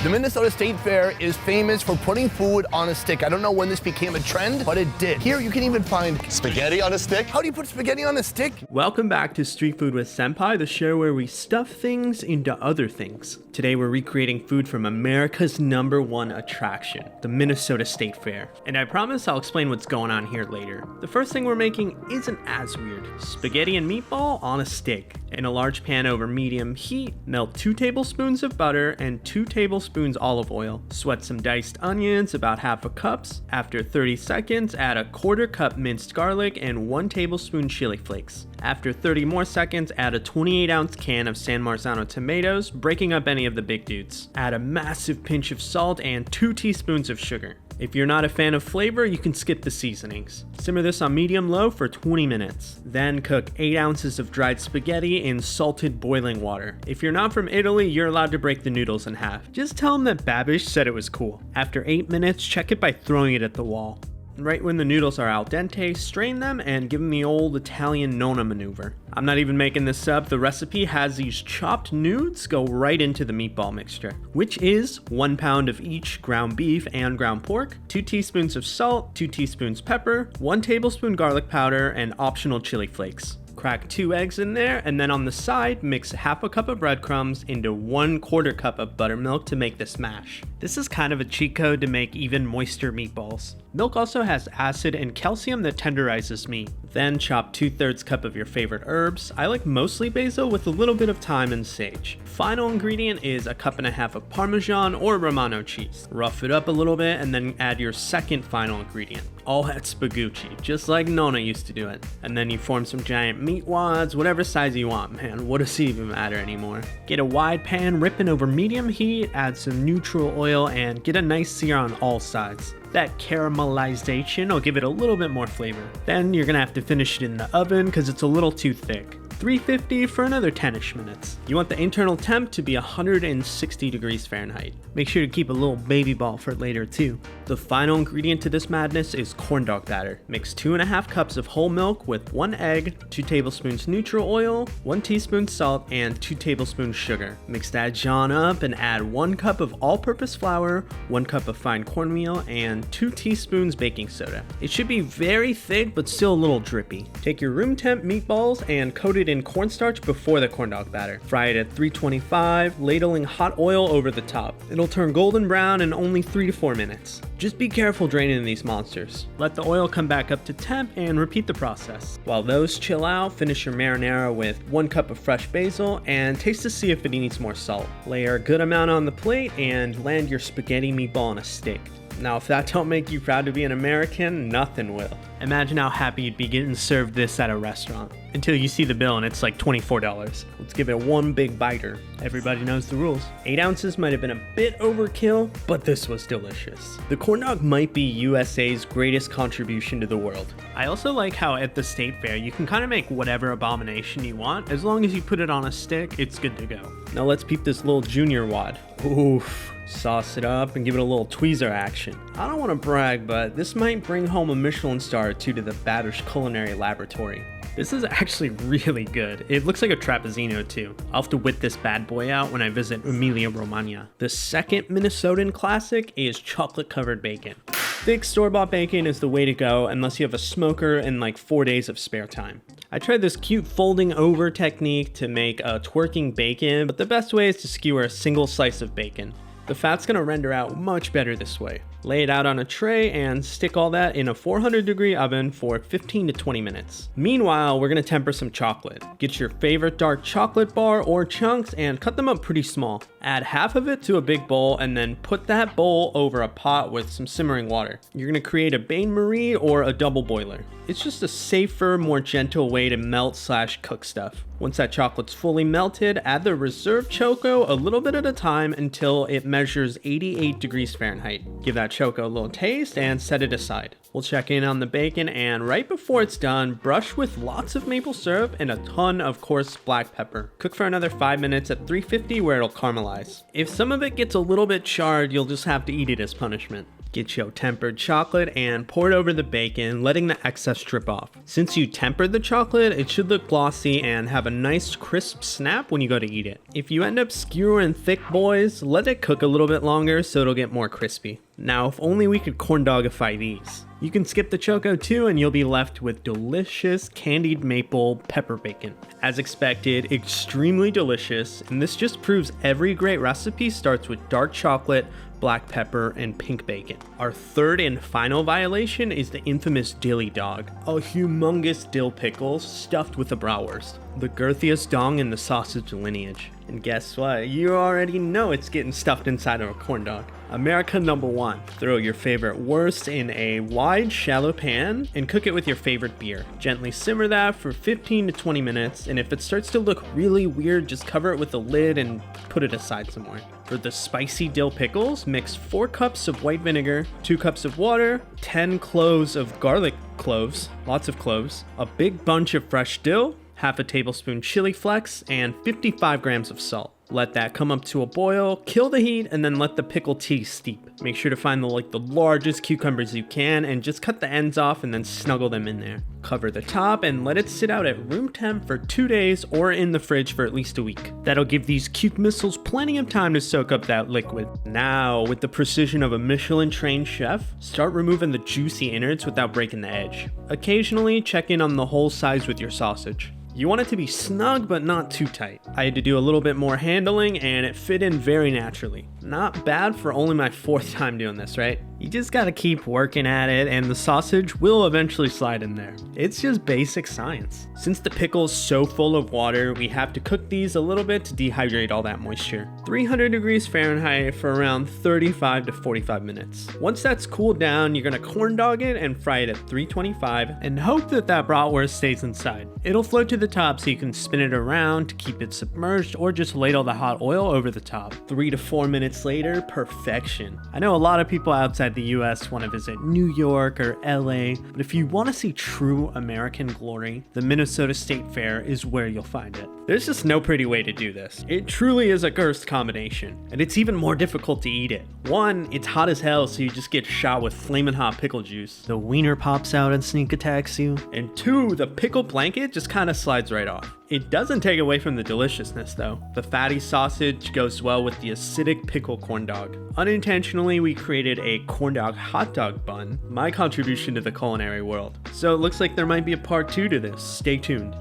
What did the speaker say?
The Minnesota State Fair is famous for putting food on a stick. I don't know when this became a trend, but it did. Here you can even find spaghetti on a stick. How do you put spaghetti on a stick? Welcome back to Street Food with Senpai, the show where we stuff things into other things. Today we're recreating food from America's #1 attraction, the Minnesota State Fair. And I promise I'll explain what's going on here later. The first thing we're making isn't as weird. Spaghetti and meatball on a stick. In a large pan over medium heat, melt 2 tablespoons of butter and 2 tablespoons olive oil. Sweat some diced onions, about half a cup. After 30 seconds, add a 1/4 cup minced garlic and 1 tablespoon chili flakes. After 30 more seconds, add a 28-ounce can of San Marzano tomatoes, breaking up any of the big dudes. Add a massive pinch of salt and 2 teaspoons of sugar. If you're not a fan of flavor, you can skip the seasonings. Simmer this on medium-low for 20 minutes. Then cook 8 ounces of dried spaghetti in salted boiling water. If you're not from Italy, you're allowed to break the noodles in half. Just tell them that Babish said it was cool. After 8 minutes, check it by throwing it at the wall. Right when the noodles are al dente, strain them and give them the old Italian Nonna maneuver. I'm not even making this up, the recipe has these chopped nudes go right into the meatball mixture, which is 1 pound of each ground beef and ground pork, 2 teaspoons of salt, 2 teaspoons pepper, 1 tablespoon garlic powder, and optional chili flakes. Crack 2 eggs in there, and then on the side, mix half a cup of breadcrumbs into 1/4 cup of buttermilk to make this mash. This is kind of a cheat code to make even moister meatballs. Milk also has acid and calcium that tenderizes meat. Then chop 2/3 cup of your favorite herbs. I like mostly basil with a little bit of thyme and sage. Final ingredient is 1.5 cups of Parmesan or Romano cheese. Rough it up a little bit and then add your second final ingredient. All at spagucci, just like Nonna used to do it. And then you form some giant meat wads, whatever size you want, man. What does it even matter anymore? Get a wide pan, ripping over medium heat, add some neutral oil, and get a nice sear on all sides. That caramelization will give it a little bit more flavor. Then you're gonna have to finish it in the oven because it's a little too thick. 350 for another 10ish minutes. You want the internal temp to be 160 degrees Fahrenheit. Make sure to keep a little baby ball for later too. The final ingredient to this madness is corn dog batter. Mix 2.5 cups of whole milk with 1 egg, 2 tablespoons neutral oil, 1 teaspoon salt, and 2 tablespoons sugar. Mix that John up and add 1 cup of all-purpose flour, 1 cup of fine cornmeal, and 2 teaspoons baking soda. It should be very thick but still a little drippy. Take your room temp meatballs and coat it in cornstarch before the corn dog batter. Fry it at 325, ladling hot oil over the top. It'll turn golden brown in only 3 to 4 minutes. Just be careful draining these monsters. Let the oil come back up to temp and repeat the process. While those chill out, finish your marinara with 1 cup of fresh basil and taste to see if it needs more salt. Layer a good amount on the plate and land your spaghetti meatball on a stick. Now, if that don't make you proud to be an American, nothing will. Imagine how happy you'd be getting served this at a restaurant. Until you see the bill and it's like $24. Let's give it one big biter. Everybody knows the rules. 8 ounces might have been a bit overkill, but this was delicious. The corn dog might be USA's greatest contribution to the world. I also like how at the state fair, you can kind of make whatever abomination you want. As long as you put it on a stick, it's good to go. Now let's peep this little junior wad. Oof. Sauce it up and give it a little tweezer action. I don't want to brag, but this might bring home a Michelin star or 2 to the Babish Culinary Laboratory. This is actually really good. It looks like a trapezzino too. I'll have to whip this bad boy out when I visit Emilia Romagna. The second Minnesotan classic is chocolate covered bacon. Thick store-bought bacon is the way to go unless you have a smoker and like 4 days of spare time. I tried this cute folding over technique to make a twerking bacon, but the best way is to skewer a single slice of bacon. The fat's gonna render out much better this way. Lay it out on a tray and stick all that in a 400-degree oven for 15 to 20 minutes. Meanwhile, we're gonna temper some chocolate. Get your favorite dark chocolate bar or chunks and cut them up pretty small. Add half of it to a big bowl and then put that bowl over a pot with some simmering water. You're gonna create a bain-marie or a double boiler. It's just a safer, more gentle way to melt/cook stuff. Once that chocolate's fully melted, add the reserved choco a little bit at a time until it measures 88 degrees Fahrenheit. Give that choco a little taste and set it aside. We'll check in on the bacon, and right before it's done, brush with lots of maple syrup and a ton of coarse black pepper. Cook for another 5 minutes at 350 where it'll caramelize. If some of it gets a little bit charred, you'll just have to eat it as punishment. Get your tempered chocolate and pour it over the bacon, letting the excess drip off. Since you tempered the chocolate, it should look glossy and have a nice crisp snap when you go to eat it. If you end up skewering thick boys, let it cook a little bit longer so it'll get more crispy. Now, if only we could corn dogify these. You can skip the choco too and you'll be left with delicious candied maple pepper bacon. As expected, extremely delicious, and this just proves every great recipe starts with dark chocolate, black pepper, and pink bacon. Our third and final violation is the infamous Dilly Dog, a humongous dill pickle stuffed with a bratwurst, the girthiest dong in the sausage lineage. And guess what? You already know it's getting stuffed inside of a corn dog. America number one. Throw your favorite wurst in a wide, shallow pan and cook it with your favorite beer. Gently simmer that for 15 to 20 minutes, and if it starts to look really weird, just cover it with a lid and put it aside somewhere. For the spicy dill pickles, mix 4 cups of white vinegar, 2 cups of water, 10 cloves of garlic cloves, lots of cloves, a big bunch of fresh dill, half a tablespoon chili flakes, and 55 grams of salt. Let that come up to a boil, kill the heat, and then let the pickle tea steep. Make sure to find the largest cucumbers you can and just cut the ends off and then snuggle them in there. Cover the top and let it sit out at room temp for 2 days or in the fridge for at least a week. That'll give these cuke missiles plenty of time to soak up that liquid. Now, with the precision of a Michelin-trained chef, start removing the juicy innards without breaking the edge. Occasionally, check in on the hole size with your sausage. You want it to be snug but not too tight. I had to do a little bit more handling and it fit in very naturally. Not bad for only my 4th time doing this, right? You just gotta keep working at it and the sausage will eventually slide in there. It's just basic science. Since the pickle's so full of water, we have to cook these a little bit to dehydrate all that moisture. 300 degrees Fahrenheit for around 35 to 45 minutes. Once that's cooled down, you're gonna corn dog it and fry it at 325 and hope that bratwurst stays inside. It'll float to the top so you can spin it around to keep it submerged or just ladle the hot oil over the top. 3 to 4 minutes later, perfection. I know a lot of people outside the US want to visit New York or LA, but if you want to see true American glory, the Minnesota State Fair is where you'll find it. There's just no pretty way to do this. It truly is a cursed combination, and it's even more difficult to eat it. 1, it's hot as hell, so you just get shot with flamin' hot pickle juice. The wiener pops out and sneak attacks you. And 2, the pickle blanket just kind of slides right off. It doesn't take away from the deliciousness though. The fatty sausage goes well with the acidic pickle corn dog. Unintentionally, we created a corn dog hot dog bun, my contribution to the culinary world. So it looks like there might be a part 2 to this. Stay tuned.